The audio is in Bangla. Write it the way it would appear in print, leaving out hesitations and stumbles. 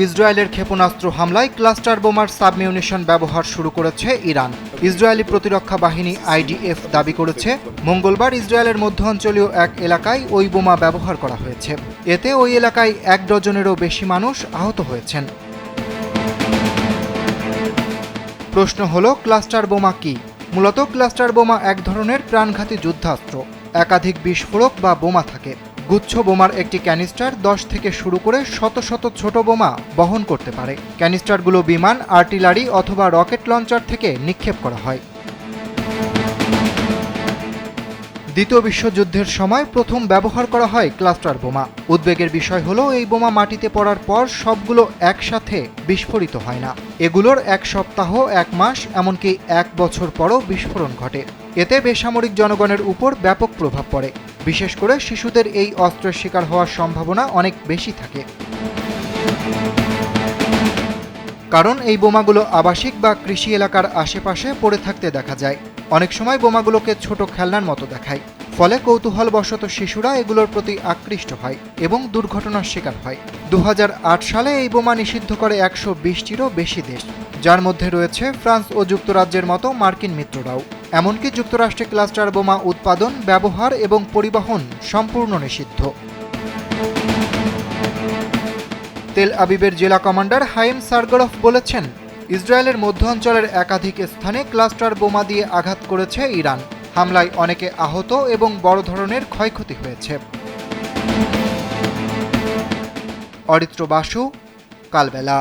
ইসরায়েলের ক্ষেপণাস্ত্র হামলায় ক্লাস্টার বোমার সাবমিউনিশন ব্যবহার শুরু করেছে ইরান। ইসরায়েলি প্রতিরক্ষা বাহিনী আইডিএফ দাবি করেছে, মঙ্গলবার ইসরায়েলের মধ্যাঞ্চলীয় এক এলাকায় ওই বোমা ব্যবহার করা হয়েছে। এতে ওই এলাকায় 1 ডজনেরও বেশি মানুষ আহত হয়েছেন। প্রশ্ন হলো, ক্লাস্টার বোমা কি? মূলত ক্লাস্টার বোমা এক ধরনের প্রাণঘাতী যুদ্ধাস্ত্র। একাধিক বিস্ফোরক বা বোমা থাকে। গুচ্ছ বোমার একটি ক্যানিস্টার 10 থেকে শুরু করে শত শত ছোট বোমা বহন করতে পারে। ক্যানিস্টারগুলো বিমান, আর্টিলারি অথবা রকেট লঞ্চার থেকে নিক্ষেপ করা হয়। দ্বিতীয় বিশ্বযুদ্ধের সময় প্রথম ব্যবহার করা হয় ক্লাস্টার বোমা। উদ্বেগের বিষয় হলো, এই বোমা মাটিতে পড়ার পর সবগুলো একসাথে বিস্ফোরিত হয় না। এগুলোর 1 সপ্তাহ, 1 মাস, এমনকি 1 বছর পরও বিস্ফোরণ ঘটে। এতে বেসামরিক জনগণের উপর ব্যাপক প্রভাব পড়ে। বিশেষ করে শিশুদের এই অস্ত্রের শিকার হওয়ার সম্ভাবনা অনেক বেশি থাকে। কারণ এই বোমাগুলো আবাসিক বা কৃষি এলাকার আশেপাশে পড়ে থাকতে দেখা যায়। অনেক সময় বোমাগুলোকে ছোট খেলনার মতো দেখায়। ফলে কৌতূহলবশত শিশুরা এগুলোর প্রতি আকৃষ্ট হয় এবং দুর্ঘটনার শিকার হয়। 2008 সালে এই বোমা নিষিদ্ধ করে 120টিরও বেশি দেশ, যার মধ্যে রয়েছে ফ্রান্স ও যুক্তরাজ্যের মতো মার্কিন মিত্ররাও। এমনকি যুক্তরাষ্ট্রে ক্লাস্টার বোমা উৎপাদন, ব্যবহার এবং পরিবহন সম্পূর্ণ নিষিদ্ধ। তেল আবিবের জেলা কমান্ডার হাইম সারগরফ বলেছেন, ইসরায়েলের মধ্যাঞ্চলের একাধিক স্থানে ক্লাস্টার বোমা দিয়ে আঘাত করেছে ইরান। হামলায় অনেকে আহত এবং বড় ধরনের ক্ষয়ক্ষতি হয়েছে। অরিত্র বাসু, কালবেলা।